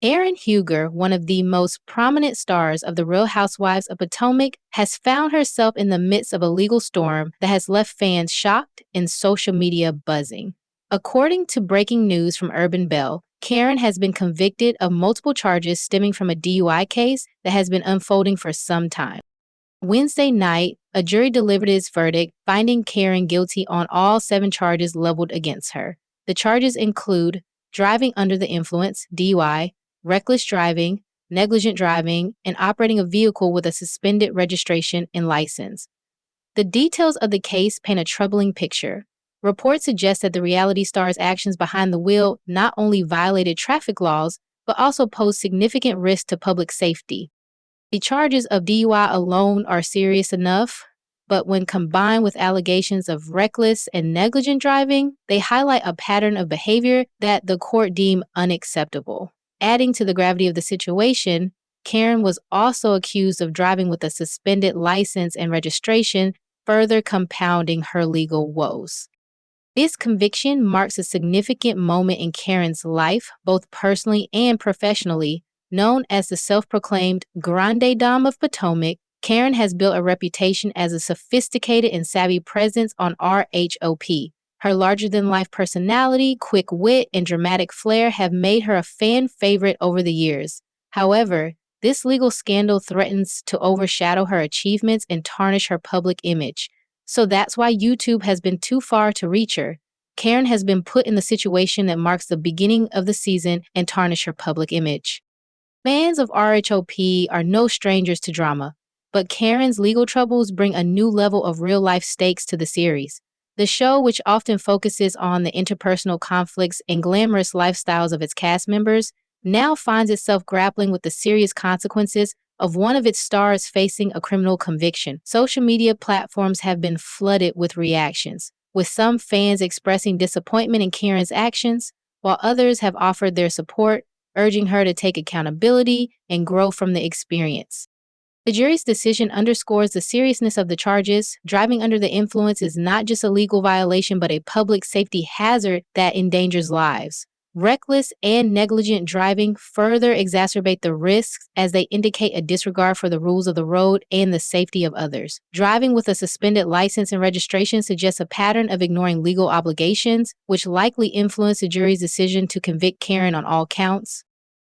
Erin Huger, one of the most prominent stars of the Real Housewives of Potomac, has found herself in the midst of a legal storm that has left fans shocked and social media buzzing. According to breaking news from Urban Bell, Karen has been convicted of multiple charges stemming from a DUI case that has been unfolding for some time. Wednesday night, a jury delivered its verdict, finding Karen guilty on all 7 charges leveled against her. The charges include driving under the influence, DUI, reckless driving, negligent driving, and operating a vehicle with a suspended registration and license. The details of the case paint a troubling picture. Reports suggest that the reality star's actions behind the wheel not only violated traffic laws, but also posed significant risk to public safety. The charges of DUI alone are serious enough, but when combined with allegations of reckless and negligent driving, they highlight a pattern of behavior that the court deemed unacceptable. Adding to the gravity of the situation, Karen was also accused of driving with a suspended license and registration, further compounding her legal woes. This conviction marks a significant moment in Karen's life, both personally and professionally. Known as the self-proclaimed Grand Dame of Potomac, Karen has built a reputation as a sophisticated and savvy presence on RHOP. Her larger-than-life personality, quick wit, and dramatic flair have made her a fan favorite over the years. However, this legal scandal threatens to overshadow her achievements and tarnish her public image. So that's why YouTube has been too far to reach her. Karen has been put in the situation that marks the beginning of the season and tarnish her public image. Fans of RHOP are no strangers to drama, but Karen's legal troubles bring a new level of real-life stakes to the series. The show, which often focuses on the interpersonal conflicts and glamorous lifestyles of its cast members, now finds itself grappling with the serious consequences of one of its stars facing a criminal conviction. Social media platforms have been flooded with reactions, with some fans expressing disappointment in Karen's actions, while others have offered their support, urging her to take accountability and grow from the experience. The jury's decision underscores the seriousness of the charges. Driving under the influence is not just a legal violation, but a public safety hazard that endangers lives. Reckless and negligent driving further exacerbate the risks as they indicate a disregard for the rules of the road and the safety of others. Driving with a suspended license and registration suggests a pattern of ignoring legal obligations, which likely influenced the jury's decision to convict Karen on all counts.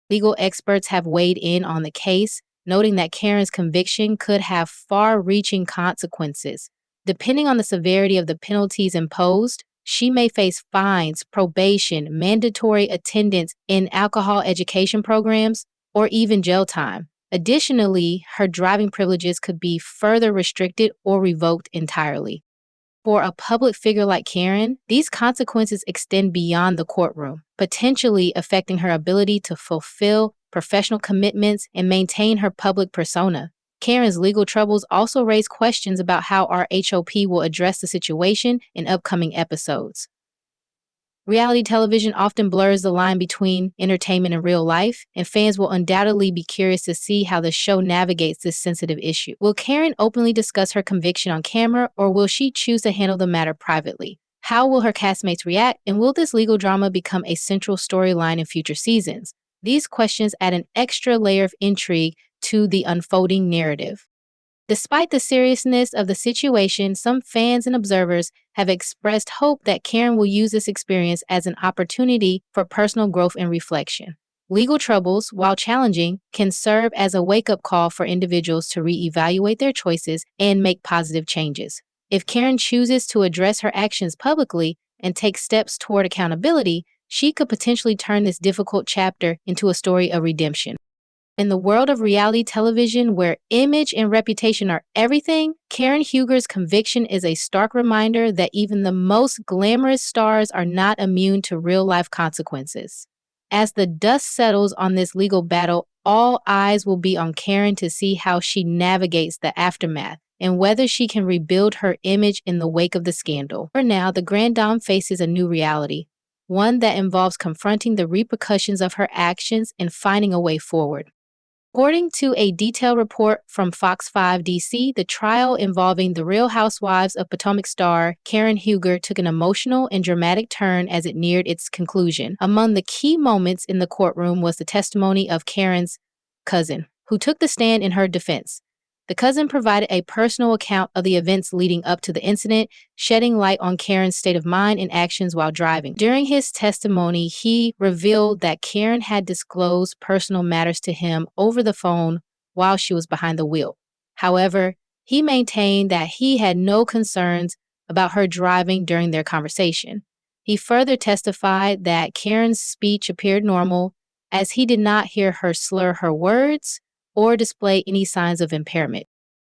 Legal experts have weighed in on the case, noting that Karen's conviction could have far-reaching consequences. Depending on the severity of the penalties imposed, she may face fines, probation, mandatory attendance in alcohol education programs, or even jail time. Additionally, her driving privileges could be further restricted or revoked entirely. For a public figure like Karen, these consequences extend beyond the courtroom, potentially affecting her ability to fulfill professional commitments and maintain her public persona. Karen's legal troubles also raise questions about how our HOP will address the situation in upcoming episodes. Reality television often blurs the line between entertainment and real life, and fans will undoubtedly be curious to see how the show navigates this sensitive issue. Will Karen openly discuss her conviction on camera, or will she choose to handle the matter privately? How will her castmates react, and will this legal drama become a central storyline in future seasons? These questions add an extra layer of intrigue to the unfolding narrative. Despite the seriousness of the situation, some fans and observers have expressed hope that Karen will use this experience as an opportunity for personal growth and reflection. Legal troubles, while challenging, can serve as a wake-up call for individuals to reevaluate their choices and make positive changes. If Karen chooses to address her actions publicly and take steps toward accountability, she could potentially turn this difficult chapter into a story of redemption. In the world of reality television, where image and reputation are everything, Karen Huger's conviction is a stark reminder that even the most glamorous stars are not immune to real-life consequences. As the dust settles on this legal battle, all eyes will be on Karen to see how she navigates the aftermath and whether she can rebuild her image in the wake of the scandal. For now, the Grand Dame faces a new reality, one that involves confronting the repercussions of her actions and finding a way forward. According to a detailed report from Fox 5 DC, the trial involving the Real Housewives of Potomac star Karen Huger took an emotional and dramatic turn as it neared its conclusion. Among the key moments in the courtroom was the testimony of Karen's cousin, who took the stand in her defense. The cousin provided a personal account of the events leading up to the incident, shedding light on Karen's state of mind and actions while driving. During his testimony, he revealed that Karen had disclosed personal matters to him over the phone while she was behind the wheel. However, he maintained that he had no concerns about her driving during their conversation. He further testified that Karen's speech appeared normal, as he did not hear her slur her words or display any signs of impairment.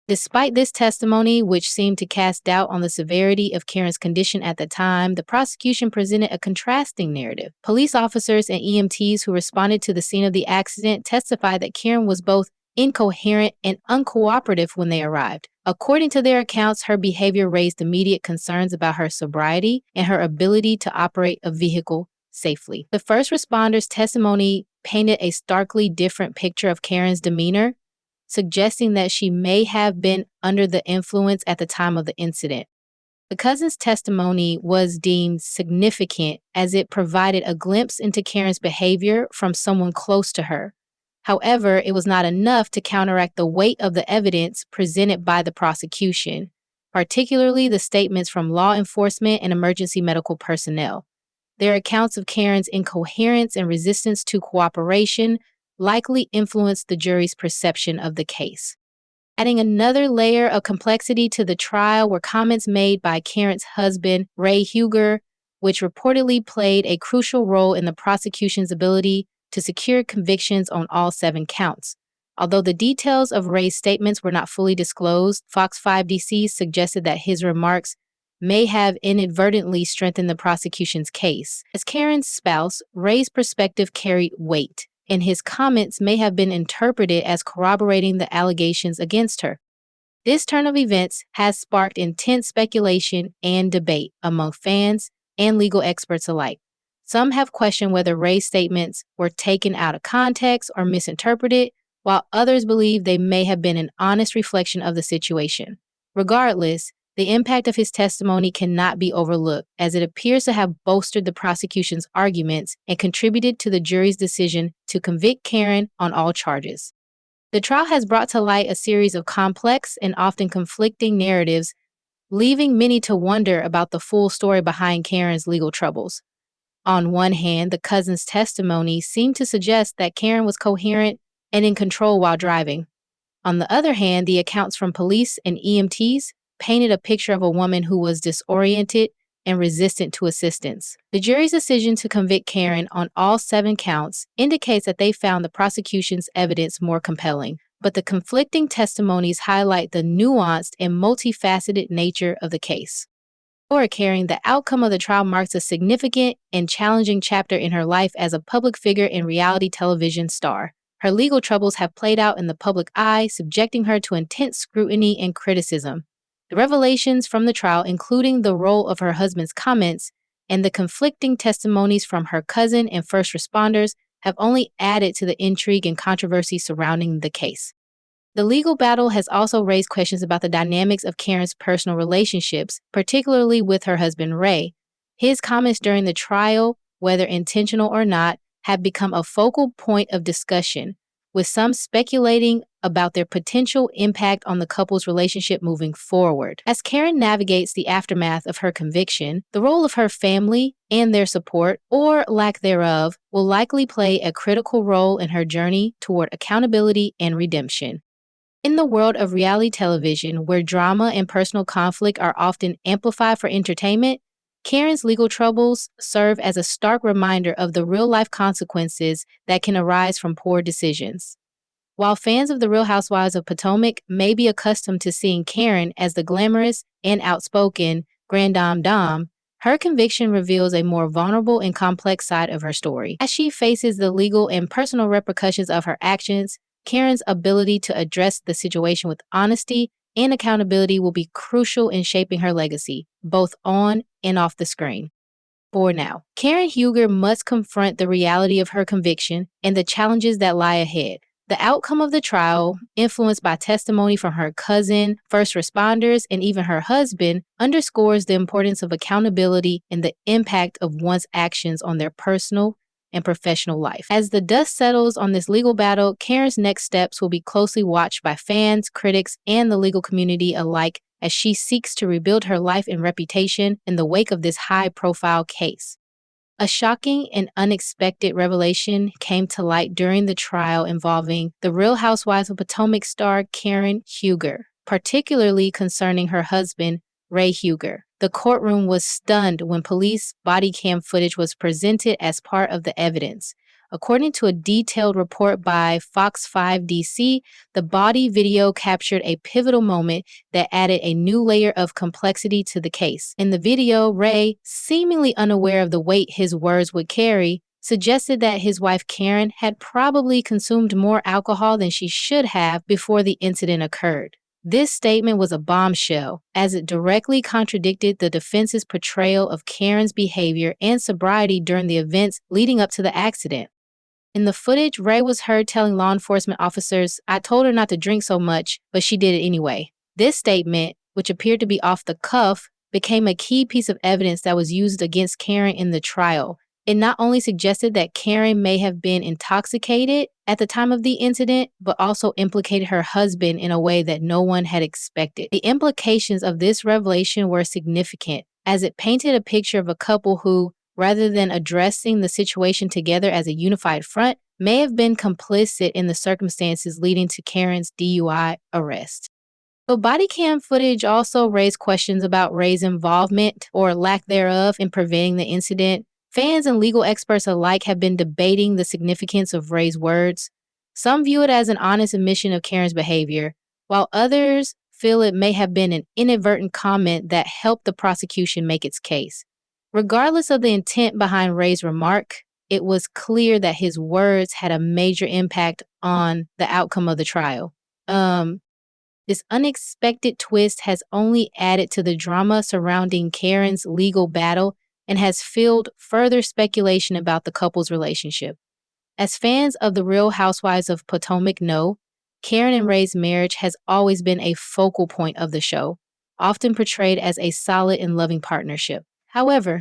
Despite this testimony, which seemed to cast doubt on the severity of Karen's condition at the time, the prosecution presented a contrasting narrative. Police officers and EMTs who responded to the scene of the accident testified that Karen was both incoherent and uncooperative when they arrived. According to their accounts, her behavior raised immediate concerns about her sobriety and her ability to operate a vehicle safely. The first responders' testimony painted a starkly different picture of Karen's demeanor, suggesting that she may have been under the influence at the time of the incident. The cousin's testimony was deemed significant as it provided a glimpse into Karen's behavior from someone close to her. However, it was not enough to counteract the weight of the evidence presented by the prosecution, particularly the statements from law enforcement and emergency medical personnel. Their accounts of Karen's incoherence and resistance to cooperation likely influenced the jury's perception of the case. Adding another layer of complexity to the trial were comments made by Karen's husband, Ray Huger, which reportedly played a crucial role in the prosecution's ability to secure convictions on all 7 counts. Although the details of Ray's statements were not fully disclosed, Fox 5 DC suggested that his remarks may have inadvertently strengthened the prosecution's case. As Karen's spouse, Ray's perspective carried weight, and his comments may have been interpreted as corroborating the allegations against her. This turn of events has sparked intense speculation and debate among fans and legal experts alike. Some have questioned whether Ray's statements were taken out of context or misinterpreted, while others believe they may have been an honest reflection of the situation. Regardless, the impact of his testimony cannot be overlooked, as it appears to have bolstered the prosecution's arguments and contributed to the jury's decision to convict Karen on all charges. The trial has brought to light a series of complex and often conflicting narratives, leaving many to wonder about the full story behind Karen's legal troubles. On one hand, the cousin's testimony seemed to suggest that Karen was coherent and in control while driving. On the other hand, the accounts from police and EMTs painted a picture of a woman who was disoriented and resistant to assistance. The jury's decision to convict Karen on all 7 counts indicates that they found the prosecution's evidence more compelling, but the conflicting testimonies highlight the nuanced and multifaceted nature of the case. For Karen, the outcome of the trial marks a significant and challenging chapter in her life as a public figure and reality television star. Her legal troubles have played out in the public eye, subjecting her to intense scrutiny and criticism. The revelations from the trial, including the role of her husband's comments and the conflicting testimonies from her cousin and first responders, have only added to the intrigue and controversy surrounding the case. The legal battle has also raised questions about the dynamics of Karen's personal relationships, particularly with her husband Ray. His comments during the trial, whether intentional or not, have become a focal point of discussion, with some speculating about their potential impact on the couple's relationship moving forward. As Karen navigates the aftermath of her conviction, the role of her family and their support, or lack thereof, will likely play a critical role in her journey toward accountability and redemption. In the world of reality television, where drama and personal conflict are often amplified for entertainment, Karen's legal troubles serve as a stark reminder of the real-life consequences that can arise from poor decisions. While fans of the Real Housewives of Potomac may be accustomed to seeing Karen as the glamorous and outspoken Grand Dame, her conviction reveals a more vulnerable and complex side of her story. As she faces the legal and personal repercussions of her actions, Karen's ability to address the situation with honesty and accountability will be crucial in shaping her legacy, both on and off the screen. For now, Karen Huger must confront the reality of her conviction and the challenges that lie ahead. The outcome of the trial, influenced by testimony from her cousin, first responders, and even her husband, underscores the importance of accountability and the impact of one's actions on their personal and professional life. As the dust settles on this legal battle, Karen's next steps will be closely watched by fans, critics, and the legal community alike as she seeks to rebuild her life and reputation in the wake of this high-profile case. A shocking and unexpected revelation came to light during the trial involving the Real Housewives of Potomac star Karen Huger, particularly concerning her husband, Ray Huger. The courtroom was stunned when police body cam footage was presented as part of the evidence. According to a detailed report by Fox 5 DC, the body video captured a pivotal moment that added a new layer of complexity to the case. In the video, Ray, seemingly unaware of the weight his words would carry, suggested that his wife Karen had probably consumed more alcohol than she should have before the incident occurred. This statement was a bombshell, as it directly contradicted the defense's portrayal of Karen's behavior and sobriety during the events leading up to the accident. In the footage, Ray was heard telling law enforcement officers, "I told her not to drink so much, but she did it anyway." This statement, which appeared to be off the cuff, became a key piece of evidence that was used against Karen in the trial. It not only suggested that Karen may have been intoxicated at the time of the incident, but also implicated her husband in a way that no one had expected. The implications of this revelation were significant, as it painted a picture of a couple who, rather than addressing the situation together as a unified front, may have been complicit in the circumstances leading to Karen's DUI arrest. So body cam footage also raised questions about Ray's involvement or lack thereof in preventing the incident. Fans and legal experts alike have been debating the significance of Ray's words. Some view it as an honest admission of Karen's behavior, while others feel it may have been an inadvertent comment that helped the prosecution make its case. Regardless of the intent behind Ray's remark, it was clear that his words had a major impact on the outcome of the trial. This unexpected twist has only added to the drama surrounding Karen's legal battle and has fueled further speculation about the couple's relationship. As fans of the Real Housewives of Potomac know, Karen and Ray's marriage has always been a focal point of the show, often portrayed as a solid and loving partnership. However,